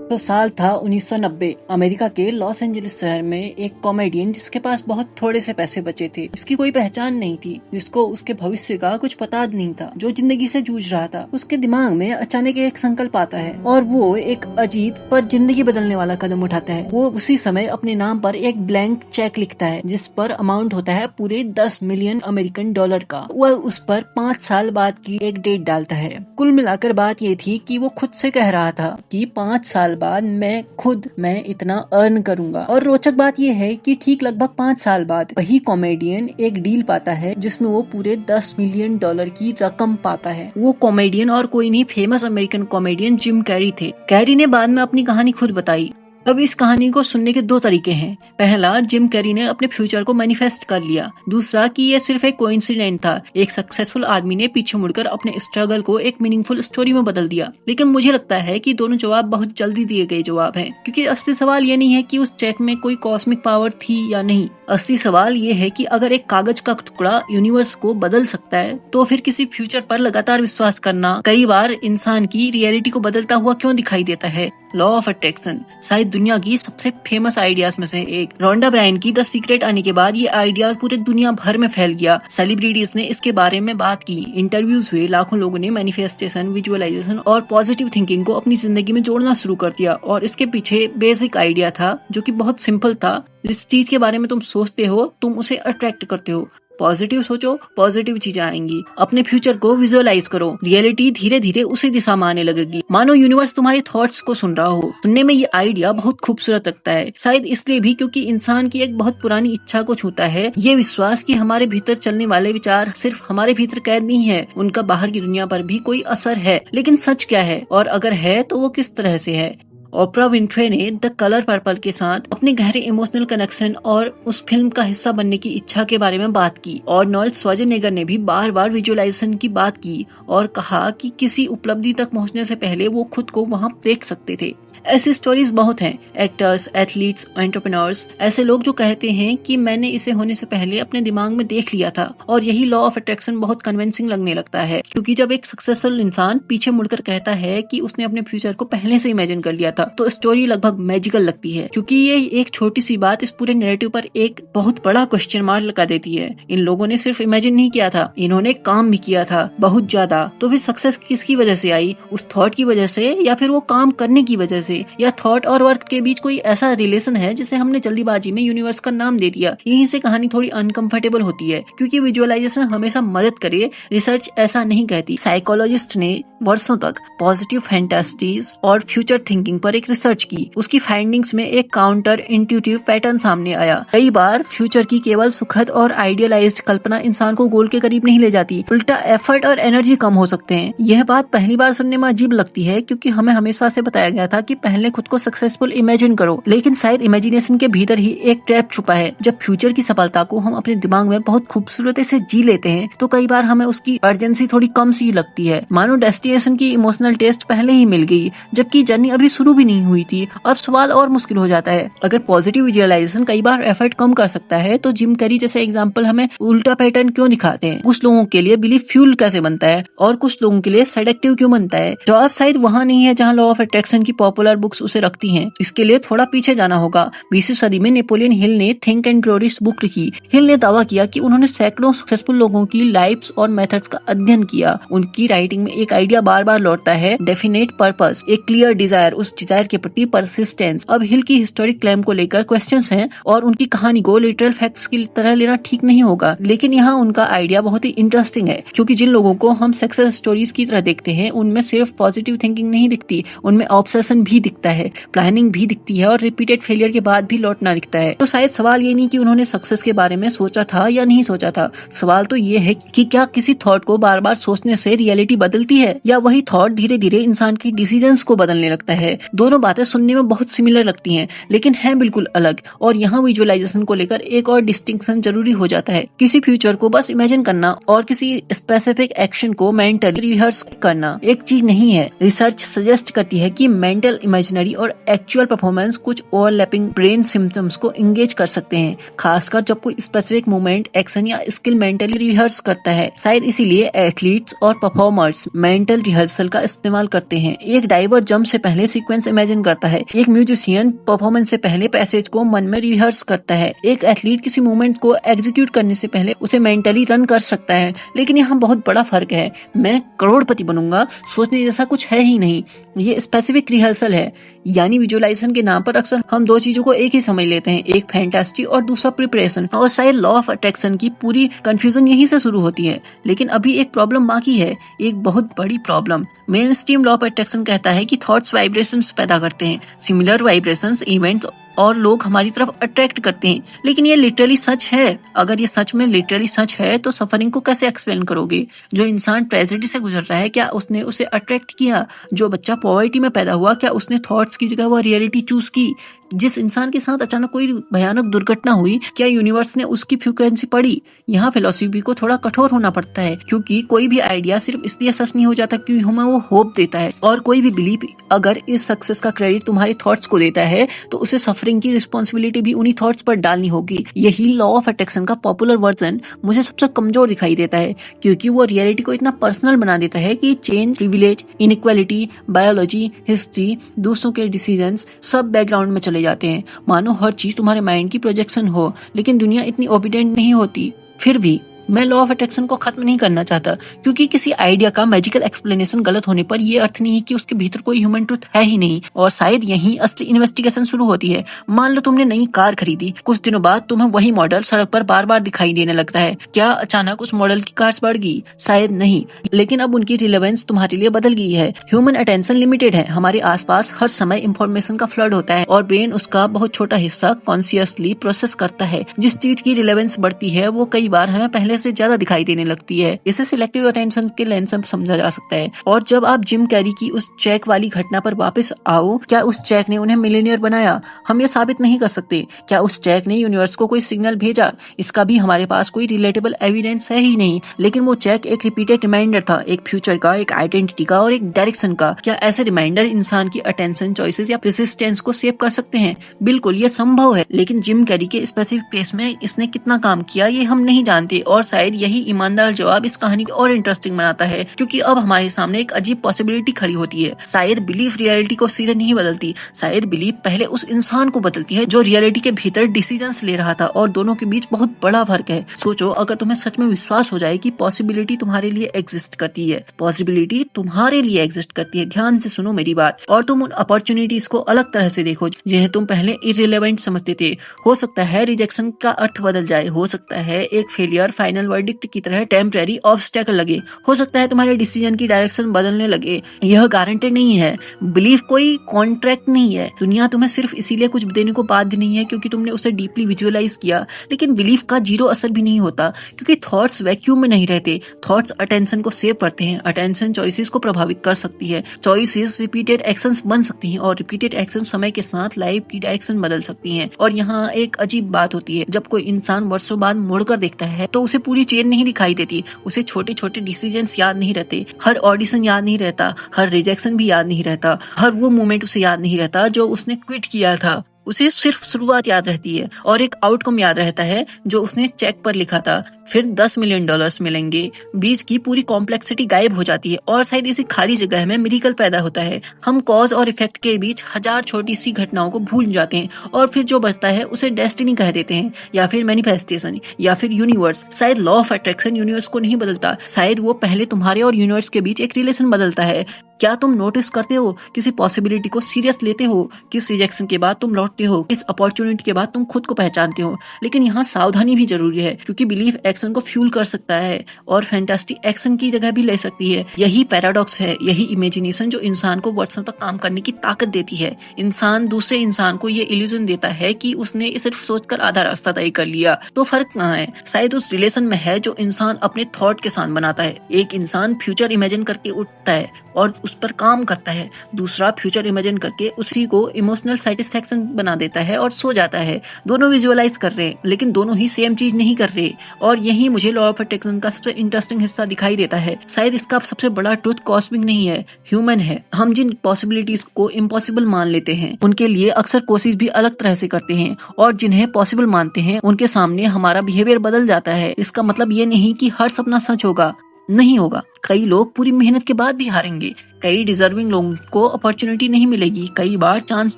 तो साल था 1990। अमेरिका के लॉस एंजलिस शहर में एक कॉमेडियन जिसके पास बहुत थोड़े से पैसे बचे थे, जिसकी कोई पहचान नहीं थी, जिसको उसके भविष्य का कुछ पता नहीं था, जो जिंदगी से जूझ रहा था। उसके दिमाग में अचानक एक संकल्प आता है और वो एक अजीब पर जिंदगी बदलने वाला कदम उठाता है। वो उसी समय अपने नाम पर एक ब्लैंक चेक लिखता है जिस पर अमाउंट होता है पूरे 10 मिलियन अमेरिकन डॉलर का। वह उस पर 5 साल बाद की एक डेट डालता है। कुल मिलाकर बात ये थी कि वो खुद से कह रहा था कि 5 साल बाद मैं इतना अर्न करूंगा। और रोचक बात यह है कि ठीक लगभग 5 साल बाद वही कॉमेडियन एक डील पाता है जिसमें वो पूरे 10 मिलियन डॉलर की रकम पाता है। वो कॉमेडियन और कोई नहीं, famous American comedian Jim Carrey थे। कैरी ने बाद में अपनी कहानी खुद बताई। अब इस कहानी को सुनने के 2 तरीके हैं। पहला, जिम कैरी ने अपने फ्यूचर को मैनिफेस्ट कर लिया। दूसरा कि ये सिर्फ एक कोइंसिडेंट था। एक सक्सेसफुल आदमी ने पीछे मुड़कर अपने स्ट्रगल को एक मीनिंगफुल स्टोरी में बदल दिया। लेकिन मुझे लगता है कि दोनों जवाब बहुत जल्दी दिए गए जवाब हैं, क्योंकि असली सवाल ये नहीं है कि उस चेक में कोई कॉस्मिक पावर थी या नहीं। असली सवाल ये है कि अगर एक कागज का टुकड़ा यूनिवर्स को बदल सकता है, तो फिर किसी फ्यूचर पर लगातार विश्वास करना कई बार इंसान की रियलिटी को बदलता हुआ क्यों दिखाई देता है। लॉ ऑफ अट्रैक्शन शायद दुनिया की सबसे फेमस आइडियाज में से एक। रोंडा ब्रायन की द सीक्रेट आने के बाद ये आइडिया पूरे दुनिया भर में फैल गया। सेलिब्रिटीज ने इसके बारे में बात की, इंटरव्यूज हुए, लाखों लोगों ने मैनिफेस्टेशन, विजुअलाइजेशन और पॉजिटिव थिंकिंग को अपनी जिंदगी में जोड़ना शुरू कर दिया। और इसके पीछे बेसिक आइडिया था जो कि बहुत सिंपल था। जिस चीज के बारे में तुम सोचते हो, तुम उसे अट्रैक्ट करते हो। पॉजिटिव सोचो, पॉजिटिव चीजें आएंगी। अपने फ्यूचर को विजुअलाइज करो, रियलिटी धीरे धीरे उसी दिशा में आने लगेगी। मानो यूनिवर्स तुम्हारे थॉट्स को सुन रहा हो। सुनने में ये आइडिया बहुत खूबसूरत लगता है, शायद इसलिए भी क्योंकि इंसान की एक बहुत पुरानी इच्छा को छूता है। ये विश्वास कि हमारे भीतर चलने वाले विचार सिर्फ हमारे भीतर कैद नहीं है, उनका बाहर की दुनिया पर भी कोई असर है। लेकिन सच क्या है, और अगर है तो वो किस तरह से है। ओपरा विंफ्रे ने द कलर पर्पल के साथ अपने गहरे इमोशनल कनेक्शन और उस फिल्म का हिस्सा बनने की इच्छा के बारे में बात की। और नॉर्मन श्वार्ज़नेगर ने भी बार बार विजुअलाइजेशन की बात की और कहा कि किसी उपलब्धि तक पहुंचने से पहले वो खुद को वहां देख सकते थे। ऐसी स्टोरीज बहुत हैं। एक्टर्स, एथलीट्स, एंटरप्रेन्योर्स, ऐसे लोग जो कहते हैं कि मैंने इसे होने से पहले अपने दिमाग में देख लिया था। और यही लॉ ऑफ अट्रैक्शन बहुत कन्विंसिंग लगने लगता है, क्योंकि जब एक सक्सेसफुल इंसान पीछे मुड़कर कहता है कि उसने अपने फ्यूचर को पहले से इमेजिन कर लिया था, तो स्टोरी लगभग मैजिकल लगती है। क्योंकि ये एक छोटी सी बात इस पूरे नैरेटिव पर एक बहुत बड़ा क्वेश्चन मार्क लगा देती है। इन लोगों ने सिर्फ इमेजिन नहीं किया था, इन्होंने काम भी किया था, बहुत ज्यादा। तो फिर सक्सेस किसकी वजह से आई? उस थॉट की वजह से, या फिर वो काम करने की वजह से? या थॉट और वर्क के बीच कोई ऐसा रिलेशन है जिसे हमने जल्दीबाजी में यूनिवर्स का नाम दे दिया? यहीं से कहानी थोड़ी अनकंफर्टेबल होती है, क्योंकि विजुअलाइजेशन हमेशा मदद करे, रिसर्च ऐसा नहीं कहती। साइकोलॉजिस्ट ने वर्षों तक पॉजिटिव फैंटेसीज और फ्यूचर थिंकिंग पर एक रिसर्च की। उसकी फाइंडिंग्स में एक काउंटर इंट्यूटिव पैटर्न सामने आया। कई बार फ्यूचर की केवल सुखद और आइडियलाइज्ड कल्पना इंसान को गोल के करीब नहीं ले जाती, उल्टा एफर्ट और एनर्जी कम हो सकते हैं। यह बात पहली बार सुनने में अजीब लगती है, क्योंकि हमें हमेशा से बताया गया था कि पहले खुद को सक्सेसफुल इमेजिन करो। लेकिन शायद इमेजिनेशन के भीतर ही एक ट्रैप छुपा है। जब फ्यूचर की सफलता को हम अपने दिमाग में बहुत खूबसूरती से जी लेते हैं, तो कई बार हमें उसकी अर्जेंसी थोड़ी कम सी लगती है। मानो डेस्टिनेशन की इमोशनल टेस्ट पहले ही मिल गई, जबकि जर्नी अभी शुरू भी नहीं हुई थी। अब सवाल और मुश्किल हो जाता है। अगर पॉजिटिव विजुअलाइजेशन कई बार एफर्ट कम कर सकता है, तो जिम कैरी जैसे एग्जांपल हमें उल्टा पैटर्न क्यों दिखाते हैं? कुछ लोगों के लिए बिलीफ फ्यूल कैसे बनता है और कुछ लोगों के लिए सेडेक्टिव क्यों बनता है? जवाब शायद वहाँ नहीं है जहाँ लॉ ऑफ अट्रैक्शन की पॉपुलर बुक्स उसे रखती हैं। इसके लिए थोड़ा पीछे जाना होगा। 20वीं सदी में नेपोलियन हिल ने think and grow rich book लिखी। हिल ने दावा किया कि उन्होंने सैकड़ों सक्सेसफुल लोगों की लाइफ्स और मेथड्स का अध्ययन किया। उनकी राइटिंग में एक आइडिया बार बार लौटता है, डेफिनेट पर्पस, एक क्लियर डिजायर, उस डिजायर के प्रति परसिस्टेंस। अब हिल की हिस्टोरिक क्लेम को लेकर क्वेश्चंस हैं और उनकी कहानी को लिटरल फैक्ट्स की तरह लेना ठीक नहीं होगा। लेकिन यहाँ उनका आइडिया बहुत ही इंटरेस्टिंग है, क्योंकि जिन लोगों को हम सक्सेस स्टोरीज की तरह देखते हैं, उनमें सिर्फ पॉजिटिव थिंकिंग नहीं दिखती, उनमें ऑब्सेशन भी दिखता है, प्लानिंग भी दिखती है और रिपीटेड फेलियर के बाद भी लौटना दिखता है। तो शायद सवाल ये नहीं कि उन्होंने सक्सेस के बारे में सोचा था या नहीं सोचा था। सवाल तो ये है कि क्या किसी थॉट को बार बार सोचने से रियलिटी बदलती है, या वही थॉट धीरे धीरे इंसान की डिसीजंस को बदलने लगता है। दोनों बातें सुनने में बहुत सिमिलर लगती हैं, लेकिन हैं बिल्कुल अलग। और यहाँ विजुअलाइजेशन को लेकर एक और डिस्टिंक्शन जरूरी हो जाता है। किसी फ्यूचर को बस इमेजिन करना और किसी स्पेसिफिक एक्शन को मेंटली रिहर्स करना एक चीज नहीं है। रिसर्च सजेस्ट करती है कि मेंटल, इमेजिनरी और एक्चुअल परफॉर्मेंस कुछ ओवरलैपिंग ब्रेन सिम्टम्स को इंगेज कर सकते हैं, खासकर जब कोई स्पेसिफिक मूवमेंट, एक्शन या स्किल मेंटली रिहर्स करता है। शायद इसीलिए एथलीट्स और परफॉर्मर्स मेंटल रिहर्सल का इस्तेमाल करते हैं। एक डाइवर जंप से पहले सीक्वेंस परफॉर्मेंस इमेजिन करता है, एक म्यूजिशियन परफॉर्मेंस से पहले पैसेज को मन में रिहर्स करता है, एक एथलीट किसी मूवमेंट को एग्जीक्यूट करने से पहले उसे मेंटली रन कर सकता है। लेकिन यहाँ बहुत बड़ा फर्क है, मैं करोड़पति बनूंगा सोचने जैसा कुछ है ही नहीं, ये स्पेसिफिक रिहर्सल है। यानी विजुअलाइजेशन के नाम पर अक्सर हम दो चीजों को एक ही समझ लेते हैं, एक फैंटास्टी और दूसरा प्रिपरेशन, और शायद लॉ ऑफ अट्रैक्शन की पूरी कंफ्यूजन यहीं से शुरू होती है। लेकिन अभी एक प्रॉब्लम बाकी है, एक बहुत बड़ी problem. Main stream law of attraction कहता है कि थॉट्स वाइब्रेशंस पैदा करते हैं, सिमिलर वाइब्रेशंस इवेंट्स और लोग हमारी तरफ अट्रैक्ट करते हैं। लेकिन ये लिटरली सच है? अगर ये सच में लिटरली सच है तो सफरिंग को कैसे एक्सप्लेन करोगे? जो इंसान ट्रेजेडी से गुजर रहा है, क्या उसने उसे अट्रैक्ट किया? जो बच्चा पॉवर्टी में पैदा हुआ, क्या उसने थॉट्स की जगह वो रियलिटी चूज की? जिस इंसान के साथ अचानक कोई भयानक दुर्घटना हुई, क्या यूनिवर्स ने उसकी फ्रीक्वेंसी पढ़ी? यहाँ फिलॉसफी को थोड़ा कठोर होना पड़ता है, क्योंकि कोई भी आइडिया सिर्फ इसलिए सच नहीं हो जाता क्योंकि हमें वो होप देता है। और कोई भी बिलीफ अगर इस सक्सेस का क्रेडिट तुम्हारे थॉट्स को देता है तो उसे सफरिंग की रिस्पॉन्सिबिलिटी भी उन्हीं थॉट्स पर डालनी होगी। यही लॉ ऑफ अट्रैक्शन का पॉपुलर वर्जन मुझे सबसे कमजोर दिखाई देता है, क्योंकि वो रियलिटी को इतना पर्सनल बना देता है कि change, privilege, inequality, biology, history, दूसरों के डिसीजंस सब बैकग्राउंड में चले जाते हैं, मानो हर चीज तुम्हारे माइंड की प्रोजेक्शन हो। लेकिन दुनिया इतनी ओबिडेंट नहीं होती। फिर भी मैं लॉ ऑफ अट्रैक्शन को खत्म नहीं करना चाहता, क्योंकि किसी आइडिया का मैजिकल एक्सप्लेनेशन गलत होने पर यह अर्थ नहीं है कि उसके भीतर कोई ह्यूमन ट्रुथ है ही नहीं। और शायद यहीं असली इन्वेस्टिगेशन शुरू होती है। मान लो तुमने नई कार खरीदी, कुछ दिनों बाद तुम्हें वही मॉडल सड़क पर बार बार दिखाई देने लगता है। क्या अचानक उस मॉडल की कार्स बढ़ गई? शायद नहीं, लेकिन अब उनकी रिलेवेंस तुम्हारे लिए बदल गई है। ह्यूमन अटेंशन लिमिटेड है, हमारे आसपास हर समय इंफॉर्मेशन का फ्लड होता है और ब्रेन उसका बहुत छोटा हिस्सा कॉन्शियसली प्रोसेस करता है। जिस चीज की रिलेवेंस बढ़ती है वो कई बार हमें पहले से ज्यादा दिखाई देने लगती है। इसे सिलेक्टिव अटेंशन के लेंस से समझा जा सकता है। और जब आप जिम कैरी की उस चेक वाली घटना पर वापस आओ, क्या उस चेक ने उन्हें मिलियनियर बनाया? हम ये साबित नहीं कर सकते। क्या उस चेक ने यूनिवर्स को कोई सिग्नल भेजा? इसका भी हमारे पास कोई रिलेटेबल एविडेंस है ही नहीं। लेकिन वो चेक एक रिपीटेड रिमाइंडर था, एक फ्यूचर का, एक आइडेंटिटी का और एक डायरेक्शन का। क्या ऐसे रिमाइंडर इंसान की अटेंशन, चॉइसेस या परसिस्टेंस को सेव कर सकते हैं? बिल्कुल, ये संभव है। लेकिन जिम कैरी के स्पेसिफिक केस में इसने कितना काम किया ये हम नहीं जानते। और शायद यही ईमानदार जवाब इस कहानी को और इंटरेस्टिंग बनाता है, क्योंकि अब हमारे सामने एक अजीब पॉसिबिलिटी खड़ी होती है। शायद बिलीफ रियलिटी को सीधे नहीं बदलती, शायद बिलीफ पहले उस इंसान को बदलती है जो रियलिटी के भीतर डिसीजंस ले रहा था। और दोनों के बीच बहुत बड़ा फर्क है। सोचो, अगर तुम्हें सच में विश्वास हो जाए कि पॉसिबिलिटी तुम्हारे लिए एग्जिस्ट करती है, पॉसिबिलिटी तुम्हारे लिए एग्जिस्ट करती है, ध्यान से सुनो मेरी बात, और तुम उन अपॉर्चुनिटीज को अलग तरह से देखो जिन्हें तुम पहले इररिलेवेंट समझते थे। हो सकता है रिजेक्शन का अर्थ बदल जाए, हो सकता है एक फेलियर फाइनल वर्डिक्ट की तरह टेम्परेरी ऑब्स्टेकल लगे, हो सकता है तुम्हारे डिसीजन की डायरेक्शन बदलने लगे। यह गारंटी नहीं है। बिलीफ कोई कॉन्ट्रैक्ट नहीं है। दुनिया तुम्हें सिर्फ इसीलिए कुछ देने को बाध्य नहीं है क्योंकि तुमने उसे डीपली विजुअलाइज किया। लेकिन बिलीफ का जीरो असर भी नहीं होता, क्योंकि थॉट्स वैक्यूम में नहीं रहते। थॉट्स अटेंशन को सेव करते हैं। अटेंशन चॉइसेस को प्रभावित कर सकती है। चॉइसेस रिपीटेड एक्शंस बन सकती हैं और रिपीटेड एक्शन समय के साथ लाइफ की डायरेक्शन बदल सकती हैं। और यहाँ एक अजीब बात होती है, जब कोई इंसान वर्षों बाद मुड़कर देखता है तो उसे पूरी चेन नहीं दिखाई देती। उसे छोटे छोटे डिसीजंस याद नहीं रहते, हर ऑडिशन याद नहीं रहता, हर रिजेक्शन भी याद नहीं रहता, हर वो मोमेंट उसे याद नहीं रहता जो उसने क्विट किया था। उसे सिर्फ शुरुआत याद रहती है और एक आउटकम याद रहता है जो उसने चेक पर लिखा था। फिर $10 मिलियन मिलेंगे, बीच की पूरी कॉम्प्लेक्सिटी गायब हो जाती है और शायद इसी खाली जगह में मिरेकल पैदा होता है। हम कॉज और इफेक्ट के बीच हजार छोटी सी घटनाओं को भूल जाते हैं और फिर जो बचता है उसे डेस्टिनी कह देते हैं, या फिर मैनिफेस्टेशन, या फिर यूनिवर्स। शायद लॉ ऑफ अट्रैक्शन यूनिवर्स को नहीं बदलता, शायद वो पहले तुम्हारे और यूनिवर्स के बीच एक रिलेशन बदलता है। क्या तुम नोटिस करते हो? किसी पॉसिबिलिटी को सीरियस लेते हो? किस रिजेक्शन के बाद तुम लौटते हो? किस अपॉर्चुनिटी के बाद तुम खुद को पहचानते हो? लेकिन यहाँ सावधानी भी जरूरी है, क्योंकि बिलीफ एक्शन को फ्यूल कर सकता है और फैंटास्टिक एक्शन की जगह भी ले सकती है। यही पैराडॉक्स है, यही इमेजिनेशन जो इंसान को वर्षों तक काम करने की ताकत देती है। इंसान दूसरे इंसान को ये इल्यूजन देता है कि उसने सिर्फ सोचकर आधा रास्ता तय कर लिया। तो फर्क कहाँ है? शायद उस रिलेशन में है जो इंसान अपने थॉट के साथ बनाता है। एक इंसान फ्यूचर इमेजिन करके उठता है और उस पर काम करता है, दूसरा फ्यूचर इमेजिन करके उसी को इमोशनल सेटिस्फेक्शन बना देता है और सो जाता है। दोनों विजुअलाइज कर रहे हैं, लेकिन दोनों ही सेम चीज नहीं कर रहे। और यही मुझे लॉ ऑफ अट्रैक्शन का सबसे इंटरेस्टिंग हिस्सा दिखाई देता है। शायद इसका सबसे बड़ा ट्रुथ कॉस्मिक नहीं है, ह्यूमन है। हम जिन पॉसिबिलिटीज को इम्पॉसिबल मान लेते हैं उनके लिए अक्सर कोशिश भी अलग तरह से करते हैं, और जिन्हें पॉसिबल मानते हैं उनके सामने हमारा बिहेवियर बदल जाता है। इसका मतलब ये नहीं कि हर सपना सच होगा, नहीं होगा। कई लोग पूरी मेहनत के बाद भी हारेंगे, कई डिजर्विंग लोगों को अपॉर्चुनिटी नहीं मिलेगी, कई बार चांस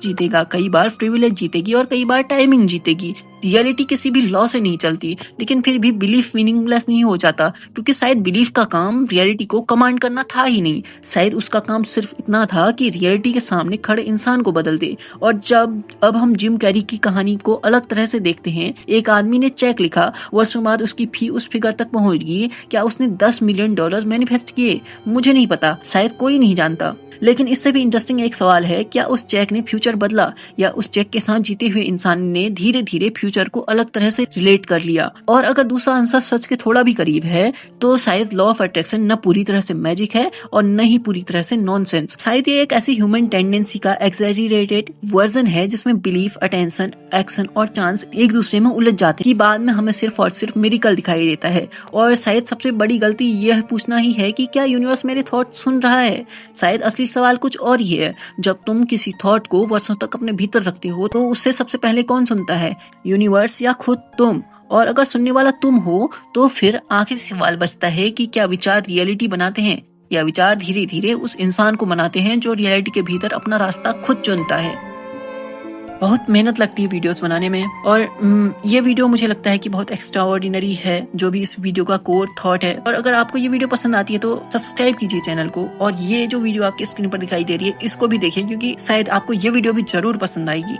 जीतेगा, कई बार प्रिविलेज जीतेगी और कई बार टाइमिंग जीतेगी। रियलिटी किसी भी लॉ से नहीं चलती, लेकिन फिर भी बिलीफ मीनिंगलेस नहीं हो जाता, क्योंकि शायद बिलीफ का काम रियलिटी को कमांड करना था ही नहीं। शायद उसका काम सिर्फ इतना था कि रियलिटी के सामने खड़े इंसान को बदल दे। और अब हम जिम कैरी की कहानी को अलग तरह से देखते हैं। एक आदमी ने चेक लिखा, वर्षों बाद उसकी फी उस फिगर तक पहुंच गई। क्या उसने $10 मिलियन मैनिफेस्ट किए? मुझे नहीं पता, शायद कोई नहीं जानता। लेकिन इससे भी इंटरेस्टिंग एक सवाल है, क्या उस चेक ने फ्यूचर बदला, या उस चेक के साथ जीते हुए इंसान ने धीरे धीरे फ्यूचर को अलग तरह से रिलेट कर लिया? और अगर दूसरा आंसर सच के थोड़ा भी करीब है, तो शायद लॉ ऑफ अट्रैक्शन न पूरी तरह से मैजिक है और न ही पूरी तरह से नॉनसेंस। शायद ये एक ऐसी ह्यूमन टेंडेंसी का एक्सैजरेटेड वर्जन है जिसमें बिलीफ, अटेंशन, एक्शन और चांस एक दूसरे में उलझ जाते हैं कि बाद में हमें सिर्फ और सिर्फ मिरेकल दिखाई देता है। और शायद सबसे बड़ी गलती यह पूछना ही है कि क्या यूनिवर्स मेरे थॉट सुन रहा है? शायद असली सवाल कुछ और ही है। जब तुम किसी थॉट को वर्षों तक अपने भीतर रखते हो, तो उससे सबसे पहले कौन सुनता है, यूनिवर्स या खुद तुम? और अगर सुनने वाला तुम हो, तो फिर आखिरी सवाल बचता है कि क्या विचार रियलिटी बनाते हैं, या विचार धीरे धीरे उस इंसान को बनाते हैं जो रियलिटी के भीतर अपना रास्ता खुद चुनता है। बहुत मेहनत लगती है वीडियोस बनाने में, और ये वीडियो मुझे लगता है कि बहुत एक्स्ट्राऑर्डिनरी है, जो भी इस वीडियो का कोर थॉट है। और अगर आपको ये वीडियो पसंद आती है तो सब्सक्राइब कीजिए चैनल को, और ये जो वीडियो आपकी स्क्रीन पर दिखाई दे रही है इसको भी देखिए, क्योंकि शायद आपको ये वीडियो भी जरूर पसंद आएगी।